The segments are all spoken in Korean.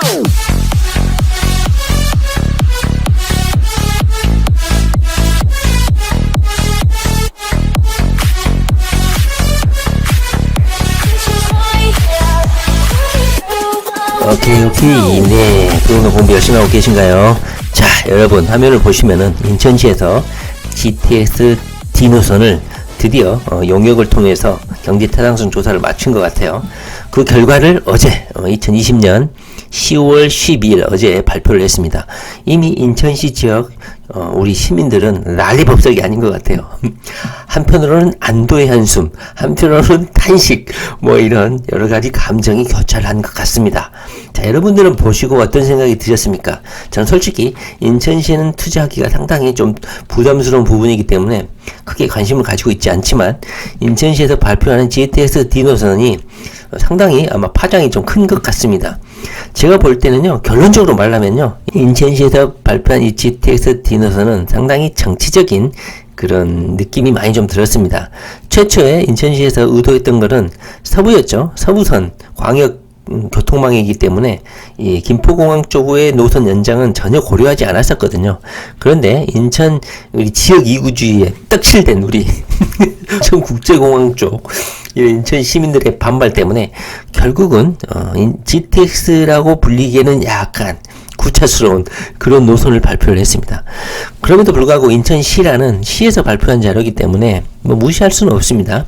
오케이. 네. 오늘 공부 열심히 하고 계신가요? 자, 여러분, 화면을 보시면은 인천시에서 GTX D 노선을 드디어 용역을 통해서 경제타당성 조사를 마친 것 같아요. 그 결과를 어제 2020년 10월 12일 어제 발표를 했습니다. 이미 인천시 지역 우리 시민들은 난리법석이 아닌 것 같아요. 한편으로는 안도의 한숨, 한편으로는 탄식, 뭐 이런 여러 가지 감정이 교차한 것 같습니다. 자, 여러분들은 보시고 어떤 생각이 드셨습니까? 저는 솔직히 인천시에는 투자하기가 상당히 좀 부담스러운 부분이기 때문에 크게 관심을 가지고 있지 않지만 인천시에서 발표하는 GTX D 노선이 상당히 아마 파장이 좀 큰 것 같습니다. 제가 볼 때는요, 결론적으로 말하면요, 인천시에서 발표한 이 GTX D 노선은 상당히 정치적인 그런 느낌이 많이 좀 들었습니다. 최초에 인천시에서 의도했던 것은 서부였죠. 서부선 광역 교통망이기 때문에 이 김포공항 쪽의 노선 연장은 전혀 고려하지 않았었거든요. 그런데 인천 우리 지역 이구주의에 떡칠된 우리 인천 국제공항 쪽 인천 시민들의 반발 때문에 결국은 GTX라고 불리기에는 약간 구차스러운 그런 노선을 발표를 했습니다. 그럼에도 불구하고 인천시라는 시에서 발표한 자료이기 때문에 뭐 무시할 수는 없습니다.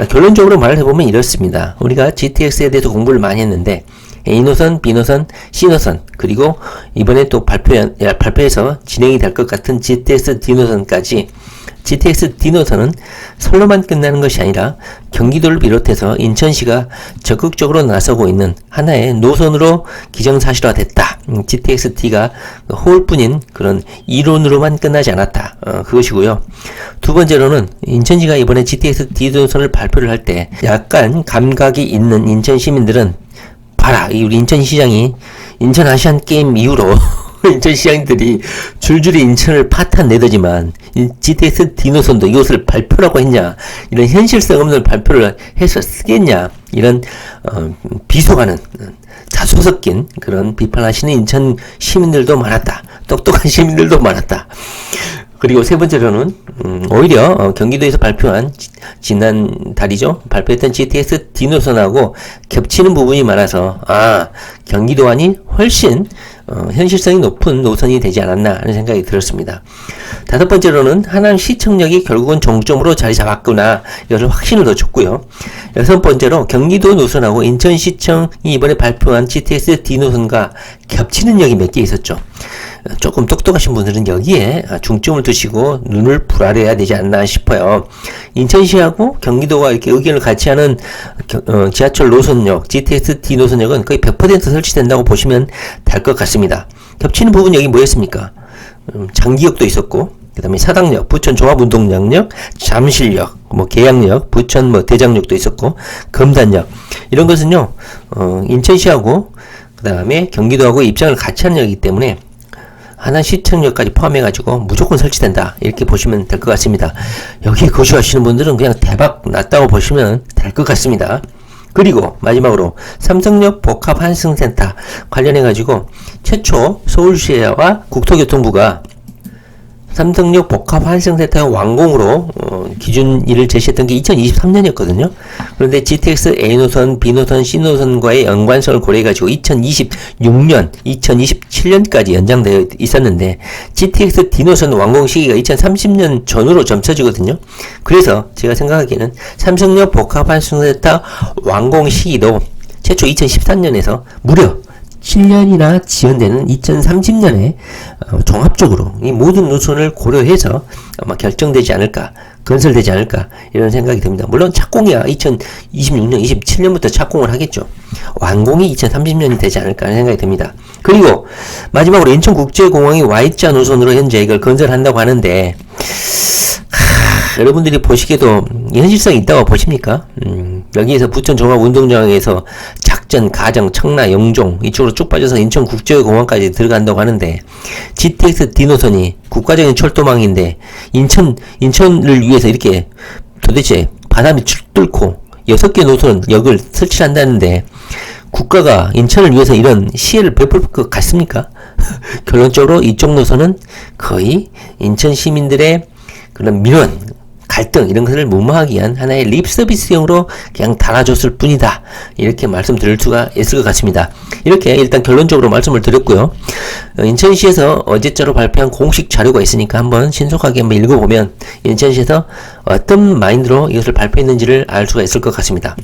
결론적으로 말을 해보면 이렇습니다. 우리가 GTX에 대해서 공부를 많이 했는데 A노선, B노선, C노선, 그리고 이번에 또 발표해서 진행이 될 것 같은 GTX D노선까지 GTX D노선은 선로만 끝나는 것이 아니라 경기도를 비롯해서 인천시가 적극적으로 나서고 있는 하나의 노선으로 기정사실화됐다. GTX D가 호울뿐인 그런 이론으로만 끝나지 않았다. 그것이고요. 두 번째로는 인천시가 이번에 GTX D 노선을 발표를 할 때 약간 감각이 있는 인천 시민들은 봐라, 우리 인천시장이 인천 아시안 게임 이후로 인천시장들이 줄줄이 인천을 파탄내더지만 GTX D 노선도 이것을 발표라고 했냐, 이런 현실성 없는 발표를 해서 쓰겠냐, 이런 비속하는 다소 섞인 그런 비판하시는 인천 시민들도 많았다. 똑똑한 시민들도 많았다. 그리고 세 번째로는 오히려 경기도에서 발표한 지난 달이죠, 발표했던 GTX D 노선하고 겹치는 부분이 많아서 경기도안이 훨씬 현실성이 높은 노선이 되지 않았나 하는 생각이 들었습니다. 다섯 번째로는 하남 시청역이 결국은 정점으로 자리 잡았구나, 이것을 확신을 더 줬고요. 여섯 번째로 경기도 노선하고 인천시청이 이번에 발표한 GTX D 노선과 겹치는 역이 몇 개 있었죠. 조금 똑똑하신 분들은 여기에 중점을 두시고 눈을 부라려야 되지 않나 싶어요. 인천시하고 경기도가 이렇게 의견을 같이 하는 지하철 노선역, GTX D 노선역은 거의 100% 설치된다고 보시면 될 것 같습니다. 겹치는 부분 여기 뭐였습니까? 장기역도 있었고, 그 다음에 사당역, 부천 종합운동장역, 잠실역, 계양역, 부천 대장역도 있었고, 금단역, 이런 것은요, 인천시하고 그 다음에 경기도하고 입장을 같이 하는 역이기 때문에 하남 시청역까지 포함해가지고 무조건 설치된다, 이렇게 보시면 될 것 같습니다. 여기에 거주하시는 분들은 그냥 대박 났다고 보시면 될 것 같습니다. 그리고 마지막으로 삼성역 복합환승센터 관련해가지고 최초 서울시와 국토교통부가 삼성역 복합환승센터 완공으로 기준일을 제시했던 게 2023년이었거든요. 그런데 GTX A노선, B노선, C노선과의 연관성을 고려해가지고 2026년, 2027년까지 연장되어 있었는데 GTX D노선 완공 시기가 2030년 전후로 점쳐지거든요. 그래서 제가 생각하기에는 삼성역 복합환승센터 완공 시기도 최초 2013년에서 무려 7년이나 지연되는 2030년에 종합적으로 이 모든 노선을 고려해서 아마 결정되지 않을까, 건설되지 않을까, 이런 생각이 듭니다. 물론 착공이야 2026년, 27년부터 착공을 하겠죠. 완공이 2030년이 되지 않을까 하는 생각이 듭니다. 그리고 마지막으로 인천국제공항이 Y자 노선으로 현재 이걸 건설한다고 하는데 여러분들이 보시기에도 현실성이 있다고 보십니까? 여기에서 부천 종합운동장에서 작전, 가정, 청라, 영종 이쪽으로 쭉 빠져서 인천국제공항까지 들어간다고 하는데 GTX D 노선이 국가적인 철도망인데 인천을 위해서 이렇게 도대체 바다 밑을 뚫고 6개 노선 역을 설치한다는데 국가가 인천을 위해서 이런 시혜를 베풀 것 같습니까? 결론적으로 이쪽 노선은 거의 인천 시민들의 그런 민원, 갈등 이런 것을 무마하기 위한 하나의 립 서비스용으로 그냥 달아줬을 뿐이다. 이렇게 말씀드릴 수가 있을 것 같습니다. 이렇게 일단 결론적으로 말씀을 드렸고요. 인천시에서 어제자로 발표한 공식 자료가 있으니까 한번 신속하게 한번 읽어보면 인천시에서 어떤 마인드로 이것을 발표했는지를 알 수가 있을 것 같습니다.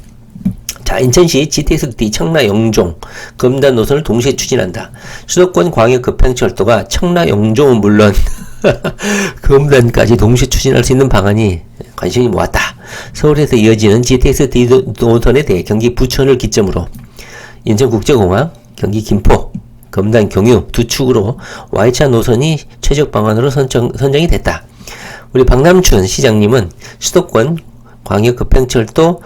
자, 인천시 GTX-D 청라 영종 금단 노선을 동시에 추진한다. 수도권 광역급행철도가 청라 영종은 물론 금단까지 동시에 추진할 수 있는 방안이 관심이 모았다. 서울에서 이어지는 GTX-D 노선에 대해 경기 부천을 기점으로 인천국제공항, 경기 김포, 금단 경유 두 축으로 Y자 노선이 최적 방안으로 선정이 됐다. 우리 박남춘 시장님은 수도권 광역급행철도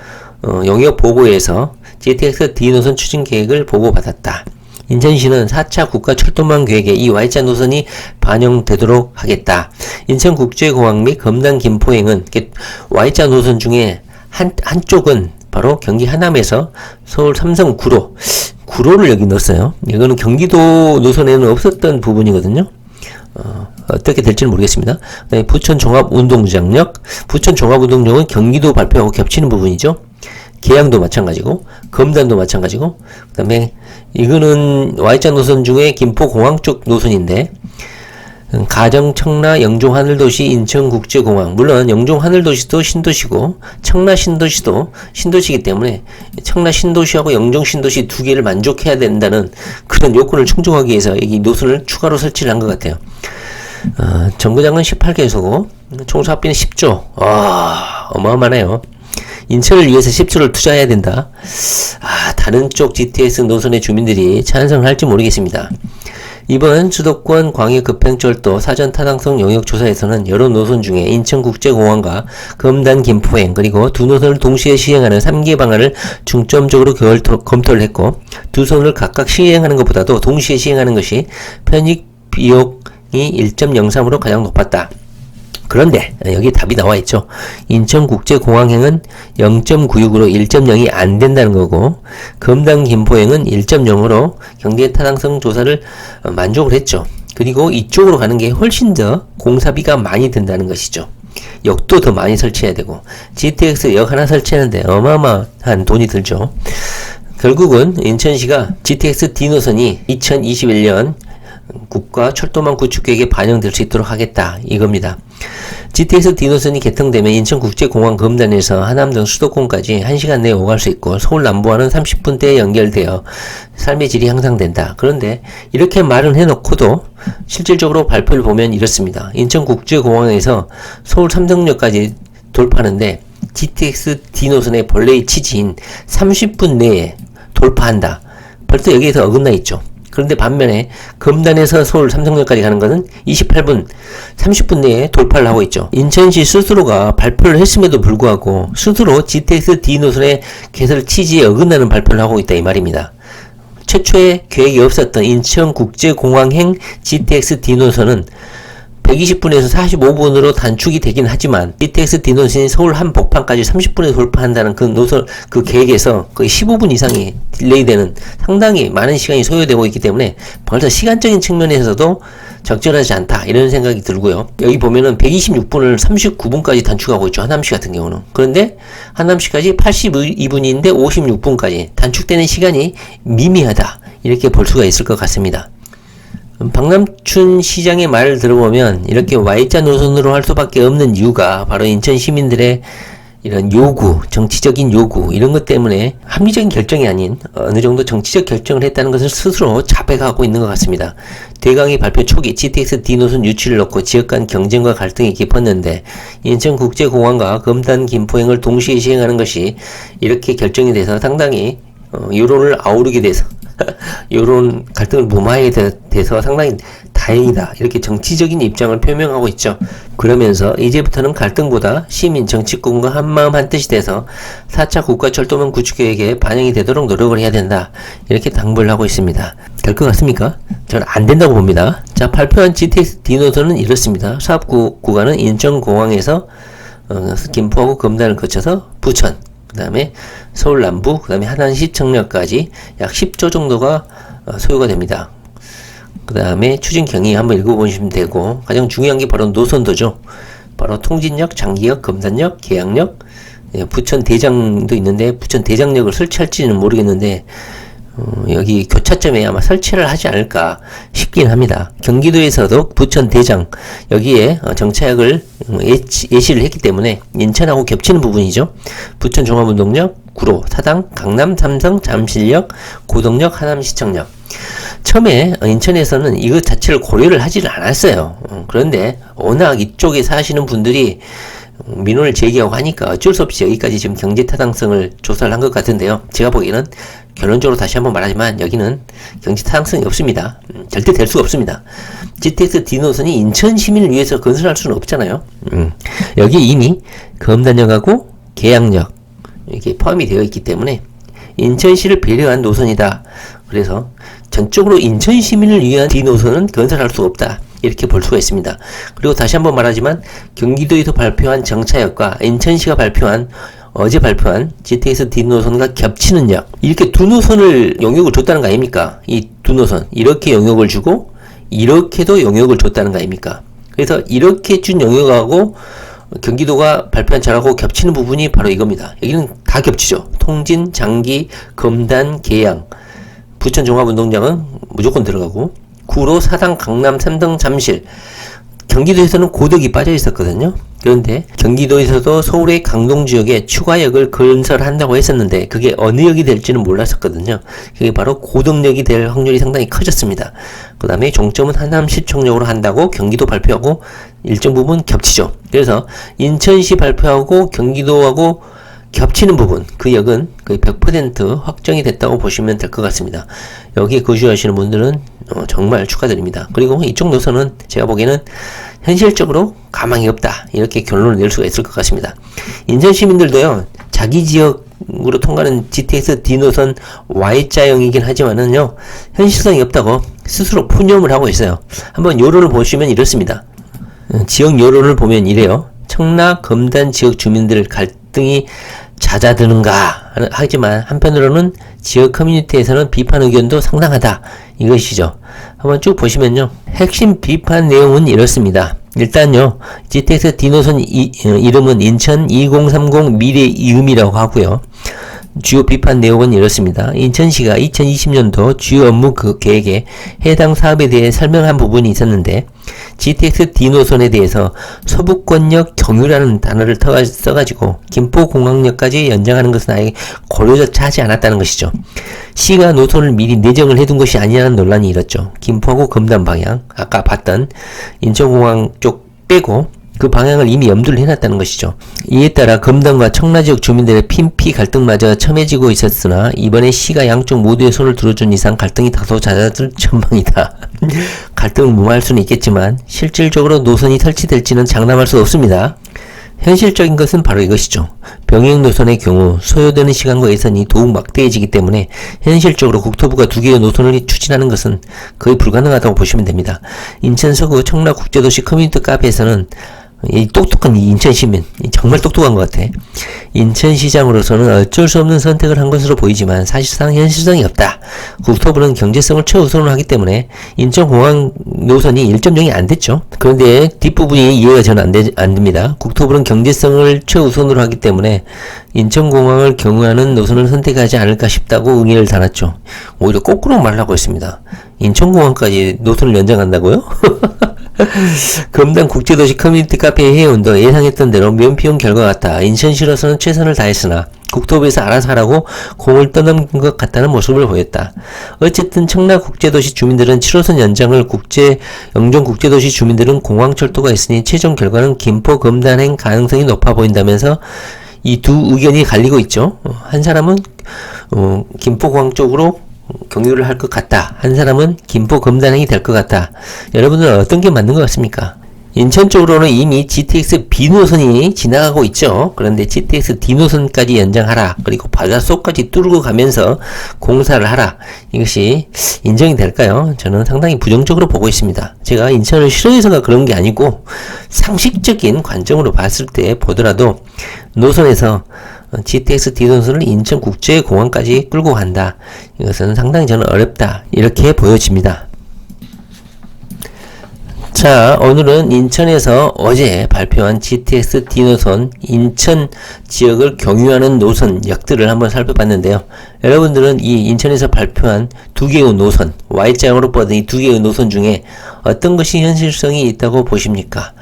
용역 보고에서 GTX-D 노선 추진 계획을 보고받았다. 인천시는 4차 국가철도망 계획에 이 Y자 노선이 반영되도록 하겠다. 인천국제공항 및 금단 김포행은 Y자 노선 중에 한쪽은 바로 경기 하남에서 서울 삼성 구로를 여기 넣었어요. 이거는 경기도 노선에는 없었던 부분이거든요. 어떻게 될지는 모르겠습니다. 그다음에 부천 종합운동장역, 부천 종합운동장역은 경기도 발표하고 겹치는 부분이죠. 계양도 마찬가지고, 금단도 마찬가지고, 그 다음에 이거는 Y자 노선 중에 김포공항 쪽 노선인데, 가정, 청라, 영종, 하늘도시, 인천국제공항. 물론 영종, 하늘도시도 신도시고 청라 신도시도 신도시이기 때문에 청라 신도시하고 영종 신도시 두 개를 만족해야 된다는 그런 요건을 충족하기 위해서 이 노선을 추가로 설치를 한 것 같아요. 정거장은 18개소고 총사업비는 10조. 어마어마하네요. 인천을 위해서 10조를 투자해야 된다. 다른 쪽 GTX 노선의 주민들이 찬성할지 모르겠습니다. 이번 수도권 광역급행철도 사전 타당성 영역 조사에서는 여러 노선 중에 인천국제공항과 금단 김포행 그리고 두 노선을 동시에 시행하는 3개 방안을 중점적으로 검토를 했고 두 선을 각각 시행하는 것보다도 동시에 시행하는 것이 편익 비용이 1.03으로 가장 높았다. 그런데 여기 답이 나와 있죠. 인천국제공항행은 0.96으로 1.0이 안 된다는 거고 금단 김포행은 1.0으로 경계 타당성 조사를 만족을 했죠. 그리고 이쪽으로 가는 게 훨씬 더 공사비가 많이 든다는 것이죠. 역도 더 많이 설치해야 되고 GTX 역 하나 설치하는데 어마어마한 돈이 들죠. 결국은 인천시가 GTX-D 노선이 2021년 국가 철도망 구축 계획에 반영될 수 있도록 하겠다 이겁니다. GTX-D 노선이 개통되면 인천국제공항 금단에서 하남 등 수도권까지 1시간 내에 오갈 수 있고 서울 남부와는 30분대에 연결되어 삶의 질이 향상된다. 그런데 이렇게 말은 해놓고도 실질적으로 발표를 보면 이렇습니다. 인천국제공항에서 서울 삼성역까지 돌파하는데 GTX-D 노선의 본래의 취지인 30분 내에 돌파한다. 벌써 여기에서 어긋나 있죠. 그런데 반면에 금단에서 서울 삼성역까지 가는 것은 28분, 30분 내에 돌파를 하고 있죠. 인천시 스스로가 발표를 했음에도 불구하고 스스로 GTX-D 노선의 개설 취지에 어긋나는 발표를 하고 있다 이 말입니다. 최초에 계획이 없었던 인천국제공항행 GTX-D 노선은 120분에서 45분으로 단축이 되긴 하지만 GTX-D 노선이 서울 한복판까지 30분에 돌파한다는 그 노선, 그 계획에서 거의 15분 이상이 딜레이되는 상당히 많은 시간이 소요되고 있기 때문에 벌써 시간적인 측면에서도 적절하지 않다 이런 생각이 들고요. 여기 보면은 126분을 39분까지 단축하고 있죠. 하남시 같은 경우는. 그런데 하남시까지 82분인데 56분까지 단축되는 시간이 미미하다 이렇게 볼 수가 있을 것 같습니다. 박남춘 시장의 말을 들어보면 이렇게 Y자 노선으로 할 수밖에 없는 이유가 바로 인천 시민들의 이런 요구, 정치적인 요구 이런 것 때문에 합리적인 결정이 아닌 어느 정도 정치적 결정을 했다는 것을 스스로 자백하고 있는 것 같습니다. 대강의 발표 초기 GTX-D 노선 유치를 놓고 지역 간 경쟁과 갈등이 깊었는데 인천국제공항과 금단 김포행을 동시에 시행하는 것이 이렇게 결정이 돼서 상당히 여론을 아우르게 돼서 이런 갈등을 무마하게 돼서 상당히 다행이다 이렇게 정치적인 입장을 표명하고 있죠. 그러면서 이제부터는 갈등보다 시민 정치권과 한마음 한뜻이 돼서 4차 국가철도망 구축계획에 반영이 되도록 노력을 해야 된다 이렇게 당부를 하고 있습니다. 될 것 같습니까? 저는 안 된다고 봅니다. 자, 발표한 GTX-D 노선은 이렇습니다. 사업 구간은 인천공항에서 김포하고 금단을 거쳐서 부천 그 다음에 서울 남부, 그 다음에 하남시청역까지 약 10조 정도가 소요가 됩니다. 그 다음에 추진경위 한번 읽어보시면 되고, 가장 중요한 게 바로 노선도죠. 바로 통진역, 장기역, 금산역, 계양역, 부천 대장도 있는데 부천 대장역을 설치할지는 모르겠는데 여기 교차점에 아마 설치를 하지 않을까 싶긴 합니다. 경기도에서도 부천 대장 여기에 정차역을 예시를 했기 때문에 인천하고 겹치는 부분이죠. 부천 종합운동역, 구로, 사당, 강남, 삼성, 잠실역, 고덕역, 하남시청역. 처음에 인천에서는 이것 자체를 고려를 하지를 않았어요. 그런데 워낙 이쪽에 사시는 분들이 민원을 제기하고 하니까 어쩔 수 없이 여기까지 지금 경제 타당성을 조사를 한 것 같은데요. 제가 보기에는 결론적으로 다시 한번 말하지만 여기는 경제 타당성이 없습니다. 절대 될 수가 없습니다. GTX D노선이 인천 시민을 위해서 건설할 수는 없잖아요. 여기 이미 검단역하고 계양역 이렇게 포함이 되어 있기 때문에 인천시를 배려한 노선이다. 그래서 전적으로 인천 시민을 위한 D노선은 건설할 수 없다. 이렇게 볼 수가 있습니다. 그리고 다시 한번 말하지만 경기도에서 발표한 정차역과 인천시가 어제 발표한 GTX D노선과 겹치는 역, 이렇게 두 노선을 용역을 줬다는 거 아닙니까? 이 두 노선 이렇게 용역을 주고 이렇게도 용역을 줬다는 거 아닙니까? 그래서 이렇게 준 용역하고 경기도가 발표한 차하고 겹치는 부분이 바로 이겁니다. 여기는 다 겹치죠. 통진, 장기, 검단, 계양, 부천 종합운동장은 무조건 들어가고, 구로, 사당, 강남, 삼성, 잠실. 경기도에서는 고덕이 빠져 있었거든요. 그런데 경기도에서도 서울의 강동 지역에 추가역을 건설한다고 했었는데 그게 어느 역이 될지는 몰랐었거든요. 그게 바로 고덕역이 될 확률이 상당히 커졌습니다. 그 다음에 종점은 하남시청역으로 한다고 경기도 발표하고 일정 부분 겹치죠. 그래서 인천시 발표하고 경기도하고 겹치는 부분, 그 역은 거의 100% 확정이 됐다고 보시면 될 것 같습니다. 여기에 거주하시는 분들은 정말 축하드립니다. 그리고 이쪽 노선은 제가 보기에는 현실적으로 가망이 없다, 이렇게 결론을 낼 수가 있을 것 같습니다. 인천 시민들도요, 자기 지역으로 통과하는 GTX D노선 Y자형이긴 하지만은요, 현실성이 없다고 스스로 푸념을 하고 있어요. 한번 여론을 보시면 이렇습니다. 지역 여론을 보면 이래요. 청라, 검단 지역 주민들 갈등이 잦아드는가 하지만 한편으로는 지역 커뮤니티에서는 비판 의견도 상당하다, 이것이죠. 한번 쭉 보시면요, 핵심 비판 내용은 이렇습니다. 일단요, GTX D노선 이름은 인천 2030 미래이음이라고 하고요. 주요 비판 내용은 이렇습니다. 인천시가 2020년도 주요 업무 계획에 해당 사업에 대해 설명한 부분이 있었는데 GTX D노선에 대해서 서부권역 경유라는 단어를 써가지고 김포공항역까지 연장하는 것은 아예 고려조차 하지 않았다는 것이죠. 시가 노선을 미리 내정을 해둔 것이 아니냐는 논란이 일었죠. 김포하고 검단 방향, 아까 봤던 인천공항 쪽 빼고 그 방향을 이미 염두를 해놨다는 것이죠. 이에 따라 검단과 청라 지역 주민들의 핀피 갈등마저 첨예지고 있었으나 이번에 시가 양쪽 모두의 손을 들어준 이상 갈등이 다소 잦아들 전망이다. 갈등을 무마할 수는 있겠지만 실질적으로 노선이 설치될지는 장담할 수 없습니다. 현실적인 것은 바로 이것이죠. 병행 노선의 경우 소요되는 시간과 예산이 더욱 막대해지기 때문에 현실적으로 국토부가 두 개의 노선을 추진하는 것은 거의 불가능하다고 보시면 됩니다. 인천 서구 청라 국제도시 커뮤니티 카페에서는 이 똑똑한 이 인천 시민, 정말 똑똑한 것 같아. 인천시장으로서는 어쩔 수 없는 선택을 한 것으로 보이지만 사실상 현실성이 없다. 국토부는 경제성을 최우선으로 하기 때문에 인천공항 노선이 1.0이 안 됐죠. 그런데 뒷부분이 이해가 저는 안 됩니다. 국토부는 경제성을 최우선으로 하기 때문에 인천공항을 경유하는 노선을 선택하지 않을까 싶다고 응의를 달았죠. 오히려 거꾸로 말하고 있습니다. 인천공항까지 노선을 연장한다고요? 검단 국제도시 커뮤니티 카페의 회원도 예상했던 대로 면피용 결과 같다. 인천시로서는 최선을 다했으나 국토부에서 알아서 하라고 공을 떠넘긴 것 같다는 모습을 보였다. 어쨌든 청라 국제도시 주민들은 7호선 연장을 영종 국제도시 주민들은 공항철도가 있으니 최종 결과는 김포 검단행 가능성이 높아 보인다면서 이 두 의견이 갈리고 있죠. 한 사람은 김포공항 쪽으로 경유를 할 것 같다. 한 사람은 김포 검단행이 될 것 같다. 여러분들은 어떤 게 맞는 것 같습니까? 인천 쪽으로는 이미 GTX B노선이 지나가고 있죠. 그런데 GTX D노선까지 연장하라. 그리고 바닷속까지 뚫고 가면서 공사를 하라. 이것이 인정이 될까요? 저는 상당히 부정적으로 보고 있습니다. 제가 인천을 싫어해서가 그런 게 아니고 상식적인 관점으로 봤을 때 보더라도 노선에서 GTX D 노선을 인천국제공항까지 끌고 간다. 이것은 상당히 저는 어렵다. 이렇게 보여집니다. 자, 오늘은 인천에서 어제 발표한 GTX D 노선 인천 지역을 경유하는 노선역들을 한번 살펴봤는데요. 여러분들은 이 인천에서 발표한 두 개의 노선, Y자형으로 뻗은 이 두 개의 노선 중에 어떤 것이 현실성이 있다고 보십니까?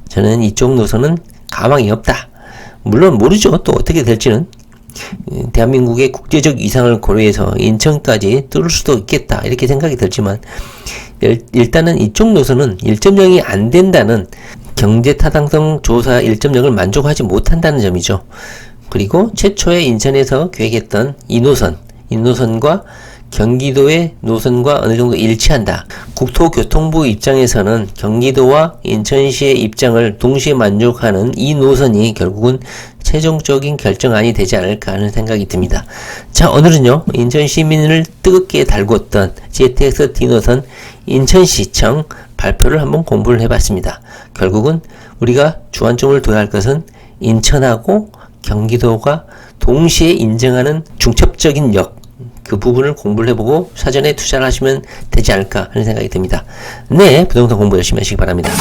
저는 이쪽 노선은 가망이 없다. 물론 모르죠. 또 어떻게 될지는. 대한민국의 국제적 위상을 고려해서 인천까지 뚫을 수도 있겠다. 이렇게 생각이 들지만 일단은 이쪽 노선은 1.0이 안 된다는 경제 타당성 조사 1.0을 만족하지 못한다는 점이죠. 그리고 최초에 인천에서 계획했던 이 노선과 경기도의 노선과 어느 정도 일치한다. 국토교통부 입장에서는 경기도와 인천시의 입장을 동시에 만족하는 이 노선이 결국은 최종적인 결정안이 되지 않을까 하는 생각이 듭니다. 자, 오늘은요, 인천 시민을 뜨겁게 달궜던 GTX D 노선 인천시청 발표를 한번 공부를 해봤습니다. 결국은 우리가 주안점을 둬야 할 것은 인천하고 경기도가 동시에 인정하는 중첩적인 역, 그 부분을 공부를 해보고 사전에 투자를 하시면 되지 않을까 하는 생각이 듭니다. 네, 부동산 공부 열심히 하시기 바랍니다.